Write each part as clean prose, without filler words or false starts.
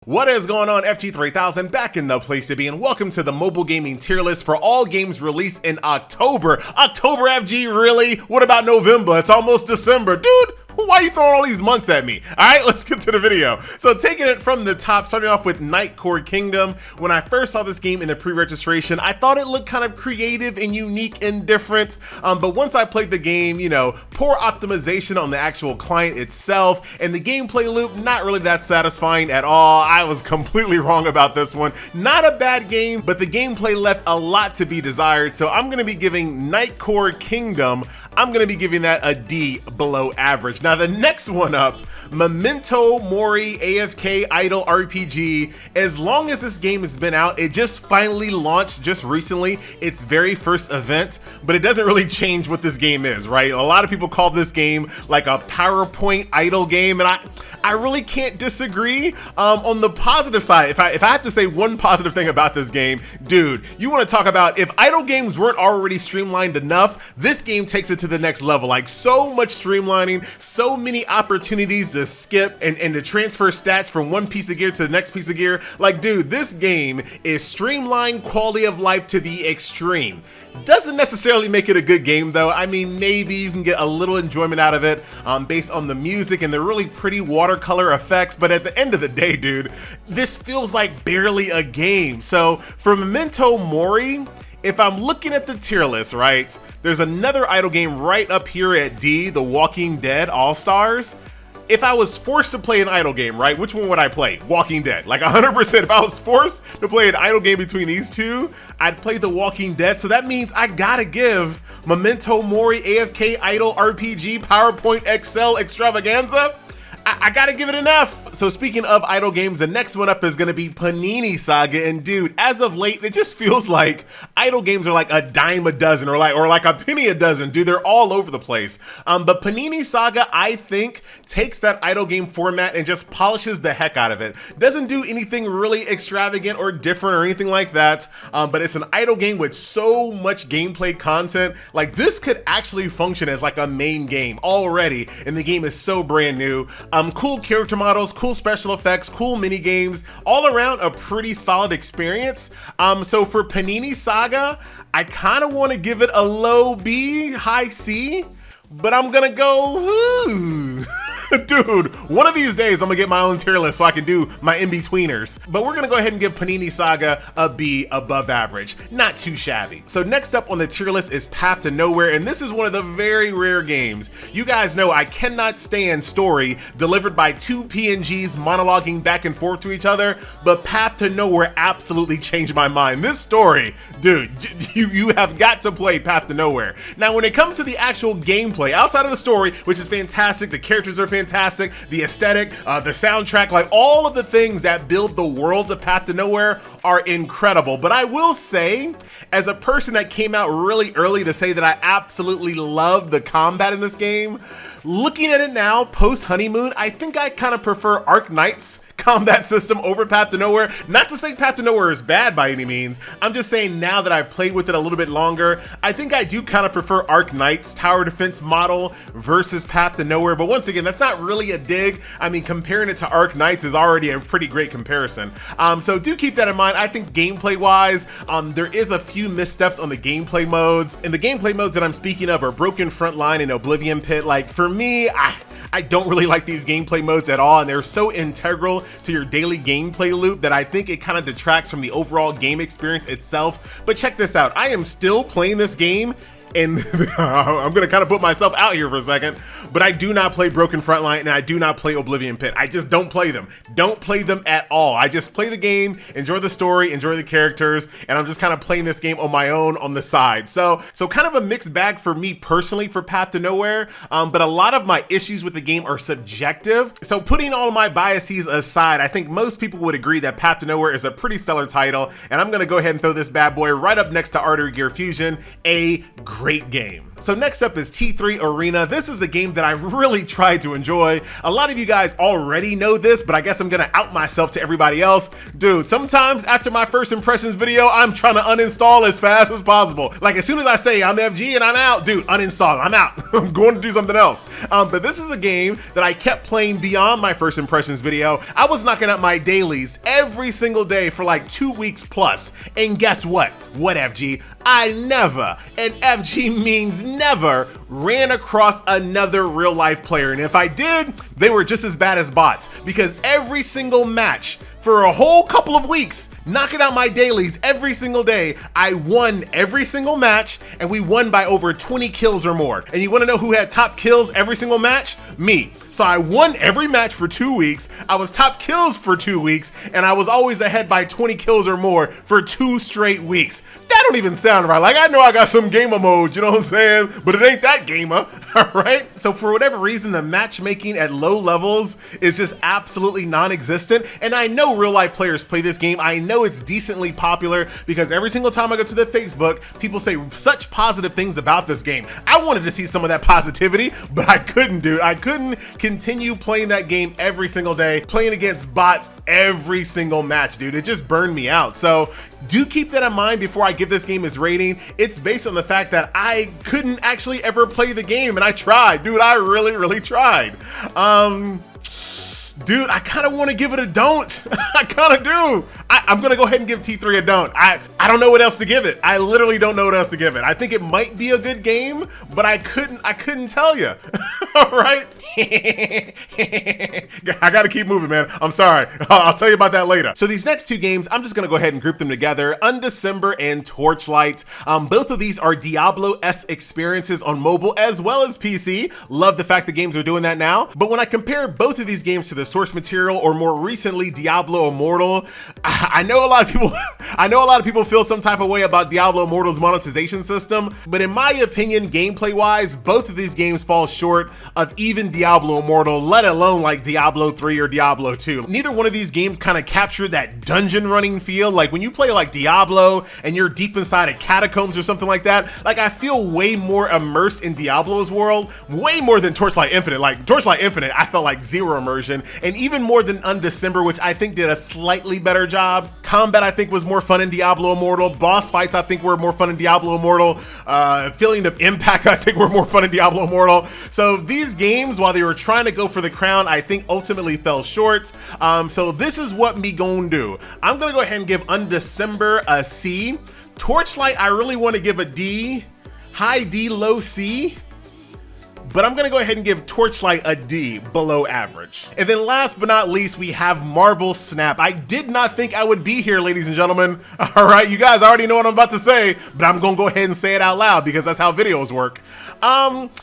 What is going on, FG3000? Back in the place to be, and welcome to the mobile gaming tier list for all games released in October. October, FG, really? What about November? It's almost December. Dude, why are you throwing all these months at me? All right, let's get to the video. So taking it from the top, starting off with Nightcore Kingdom. When I first saw this game in the pre-registration, I thought it looked kind of creative and unique and different. But once I played the game, you know, poor optimization on the actual client itself, and the gameplay loop, not really that satisfying at all. I was completely wrong about this one. Not a bad game, but the gameplay left a lot to be desired. So I'm gonna be giving Nightcore Kingdom, I'm gonna be giving that a D below average. Now the next one up, Memento Mori AFK Idle RPG. As long as this game has been out, it just finally launched just recently, its very first event, but it doesn't really change what this game is, right? A lot of people call this game like a PowerPoint idle game, and I really can't disagree. On the positive side, if I have to say one positive thing about this game, dude, you want to talk about if idle games weren't already streamlined enough, this game takes it to the next level. Like, so much streamlining, so many opportunities to skip and to transfer stats from one piece of gear to the next piece of gear. Like, dude, this game is streamlined quality of life to the extreme. Doesn't necessarily make it a good game though. I mean, maybe you can get a little enjoyment out of it based on the music and the really pretty watercolor effects, but at the end of the day, dude, this feels like barely a game. So for Memento Mori, if I'm looking at the tier list, right, there's another idle game right up here at D, The Walking Dead All-Stars. If I was forced to play an idle game, right, which one would I play? Walking Dead. Like 100%, if I was forced to play an idle game between these two, I'd play The Walking Dead. So that means I gotta give Memento Mori AFK Idle RPG PowerPoint Excel Extravaganza, I gotta give it enough. So speaking of idle games, the next one up is gonna be Panini Saga, and dude, as of late, it just feels like idle games are like a dime a dozen or like a penny a dozen, dude. They're all over the place. But Panini Saga, I think, takes that idle game format and just polishes the heck out of it. Doesn't do anything really extravagant or different or anything like that, but it's an idle game with so much gameplay content. Like, this could actually function as like a main game already, and the game is so brand new. Cool character models, cool special effects, cool mini games, all around a pretty solid experience. So for Panini Saga, I kind of want to give it a low B, high C, but I'm gonna go, dude, one of these days I'm gonna get my own tier list so I can do my in-betweeners. But we're gonna go ahead and give Panini Saga a B above average. Not too shabby. So next up on the tier list is Path to Nowhere, and this is one of the very rare games. You guys know I cannot stand story delivered by two PNGs monologuing back and forth to each other, but Path to Nowhere absolutely changed my mind. This story, dude, you have got to play Path to Nowhere. Now, when it comes to the actual gameplay, outside of the story, which is fantastic, the characters are fantastic, the aesthetic, the soundtrack, like all of the things that build the world of Path to Nowhere are incredible. But I will say, as a person that came out really early to say that I absolutely love the combat in this game, looking at it now, post-honeymoon, I think I kind of prefer Arknight's combat system over Path to Nowhere. Not to say Path to Nowhere is bad by any means. I'm just saying now that I've played with it a little bit longer, I think I do kind of prefer Arknight's tower defense model versus Path to Nowhere. But once again, that's not really a dig. I mean, comparing it to Arknight's is already a pretty great comparison. So do keep that in mind. I think gameplay wise, there is a few missteps on the gameplay modes. And the gameplay modes that I'm speaking of are Broken Frontline and Oblivion Pit. Like, for me, I don't really like these gameplay modes at all, and they're so integral to your daily gameplay loop that I think it kind of detracts from the overall game experience itself. But check this out, I am still playing this game, and I'm gonna kind of put myself out here for a second, but I do not play Broken Frontline and I do not play Oblivion Pit. I just don't play them. Don't play them at all. I just play the game, enjoy the story, enjoy the characters, and I'm just kind of playing this game on my own on the side. So kind of a mixed bag for me personally for Path to Nowhere, but a lot of my issues with the game are subjective. So putting all of my biases aside, I think most people would agree that Path to Nowhere is a pretty stellar title, and I'm gonna go ahead and throw this bad boy right up next to Ardor Gear Fusion, a great game. So next up is T3 Arena. This is a game that I really tried to enjoy. A lot of you guys already know this, but I guess I'm gonna out myself to everybody else. Dude, sometimes after my first impressions video, I'm trying to uninstall as fast as possible. Like as soon as I say I'm FG and I'm out, dude, uninstall, I'm out. I'm going to do something else. But this is a game that I kept playing beyond my first impressions video. I was knocking out my dailies every single day for like 2 weeks plus. And guess what? What FG? I never, and FG means never, ran across another real life player. And if I did, they were just as bad as bots, because every single match for a whole couple of weeks, knocking out my dailies every single day, I won every single match, and we won by over 20 kills or more. And you wanna know who had top kills every single match? Me. So I won every match for 2 weeks, I was top kills for 2 weeks, and I was always ahead by 20 kills or more for 2 straight weeks. That don't even sound right. Like, I know I got some gamer mode, you know what I'm saying? But it ain't that gamer, all right? So for whatever reason, the matchmaking at low levels is just absolutely non-existent. And I know real life players play this game. I know it's decently popular because every single time I go to the Facebook, people say such positive things about this game. I wanted to see some of that positivity, but I couldn't, dude. I couldn't continue playing that game every single day, playing against bots every single match, dude. It just burned me out. So do keep that in mind before I give this game its rating. It's based on the fact that I couldn't actually ever play the game, and I tried, dude. I really tried. Dude, I kind of want to give it a don't. I kind of do. I'm going to go ahead and give T3 a don't. I don't know what else to give it. I literally don't know what else to give it. I think it might be a good game, but I couldn't tell you. All right. I got to keep moving, man. I'm sorry. I'll tell you about that later. So these next 2 games, I'm just going to go ahead and group them together. Undecember and Torchlight. Both of these are Diablo-esque experiences on mobile as well as PC. Love the fact the games are doing that now. But when I compare both of these games to the source material, or more recently Diablo Immortal, I know a lot of people feel some type of way about Diablo Immortal's monetization system, but in my opinion, gameplay wise, both of these games fall short of even Diablo Immortal, let alone like Diablo 3 or Diablo 2. Neither one of these games kind of capture that dungeon running feel. Like when you play like Diablo and you're deep inside a catacombs or something like that, like I feel way more immersed in Diablo's world, way more than Torchlight Infinite. Like Torchlight Infinite, I felt like zero immersion, and even more than Undecember, which I think did a slightly better job. Combat, I think, was more fun in Diablo Immortal. Boss fights, I think, were more fun in Diablo Immortal. Feeling of impact, I think, were more fun in Diablo Immortal. So these games, while they were trying to go for the crown, I think ultimately fell short. So this is what me gonna do. I'm gonna go ahead and give Undecember a C. Torchlight, I really want to give a D. High D, low C. But I'm gonna go ahead and give Torchlight a D, below average. And then last but not least, we have Marvel Snap. I did not think I would be here, ladies and gentlemen. All right, you guys already know what I'm about to say, but I'm gonna go ahead and say it out loud because that's how videos work.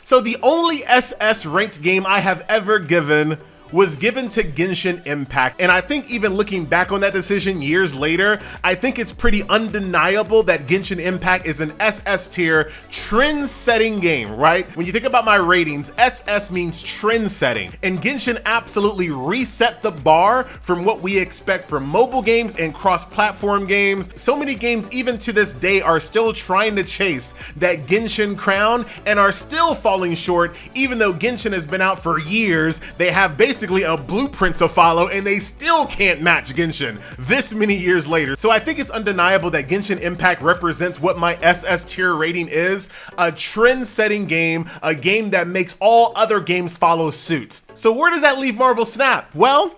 So the only SS ranked game I have ever given was given to Genshin Impact. And I think even looking back on that decision years later, I think it's pretty undeniable that Genshin Impact is an SS tier trend-setting game, right? When you think about my ratings, SS means trend-setting, and Genshin absolutely reset the bar from what we expect from mobile games and cross-platform games. So many games, even to this day, are still trying to chase that Genshin crown and are still falling short, even though Genshin has been out for years. They have basically a blueprint to follow, and they still can't match Genshin this many years later. So I think it's undeniable that Genshin Impact represents what my SS tier rating is: a trend-setting game, a game that makes all other games follow suit. So where does that leave Marvel Snap? Well,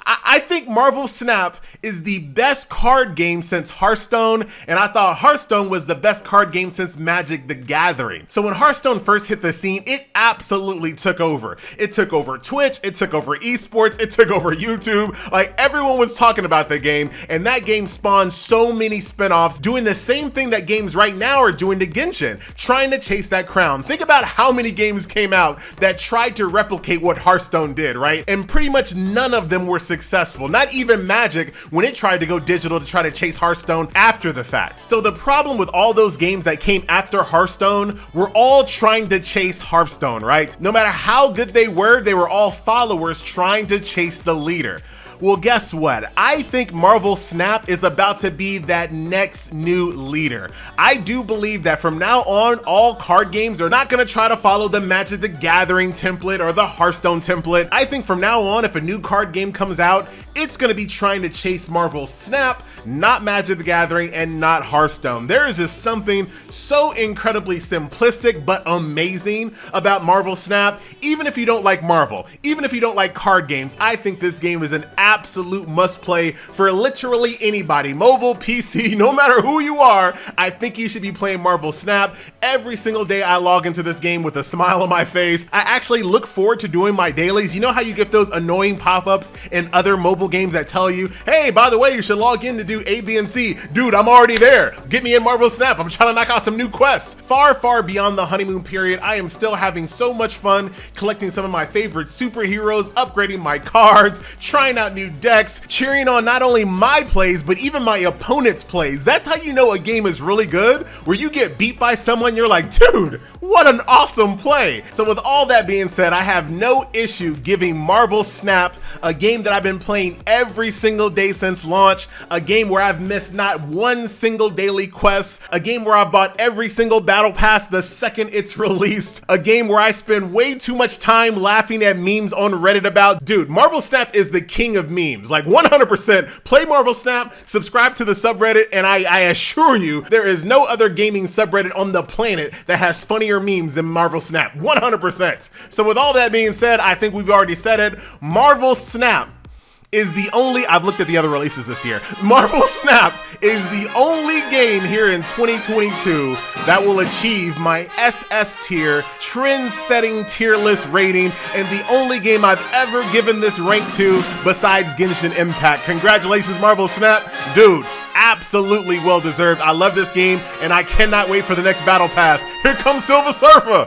I think Marvel Snap is the best card game since Hearthstone, and I thought Hearthstone was the best card game since Magic the Gathering. So when Hearthstone first hit the scene, it absolutely took over. It took over Twitch, it took over esports, it took over YouTube. Like, everyone was talking about the game, and that game spawned so many spinoffs doing the same thing that games right now are doing to Genshin, trying to chase that crown. Think about how many games came out that tried to replicate what Hearthstone did, right? And pretty much none of them were successful. Not even Magic, when it tried to go digital to try to chase Hearthstone after the fact. So the problem with all those games that came after Hearthstone were all trying to chase Hearthstone, right? No matter how good they were all followers trying to chase the leader. Well, guess what? I think Marvel Snap is about to be that next new leader. I do believe that from now on, all card games are not going to try to follow the Magic the Gathering template or the Hearthstone template. I think from now on, if a new card game comes out, it's going to be trying to chase Marvel Snap, not Magic the Gathering and not Hearthstone. There is just something so incredibly simplistic but amazing about Marvel Snap. Even if you don't like Marvel, even if you don't like card games, I think this game is an absolute must play for literally anybody. Mobile, PC, no matter who you are, I think you should be playing Marvel Snap. Every single day I log into this game with a smile on my face. I actually look forward to doing my dailies. You know how you get those annoying pop-ups in other mobile games that tell you, hey, by the way, you should log in to do A, B, and C. Dude, I'm already there. Get me in Marvel Snap. I'm trying to knock out some new quests. Far, far beyond the honeymoon period, I am still having so much fun collecting some of my favorite superheroes, upgrading my cards, trying out new decks, cheering on not only my plays, but even my opponent's plays. That's how you know a game is really good, where you get beat by someone, you're like, dude, what an awesome play. So with all that being said, I have no issue giving Marvel Snap, a game that I've been playing every single day since launch, a game where I've missed not one single daily quest, a game where I bought every single battle pass the second it's released, a game where I spend way too much time laughing at memes on Reddit about. Dude, Marvel Snap is the king of memes, like 100%. Play Marvel Snap, subscribe to the subreddit, and I assure you there is no other gaming subreddit on the planet that has funnier memes than Marvel Snap, 100%. So with all that being said, I think we've already said it, Marvel Snap is the only, I've looked at the other releases this year, Marvel Snap is the only game here in 2022 that will achieve my SS tier, trend-setting tier list rating, and the only game I've ever given this rank to besides Genshin Impact. Congratulations, Marvel Snap. Dude, absolutely well deserved. I love this game, and I cannot wait for the next battle pass. Here comes Silver Surfer.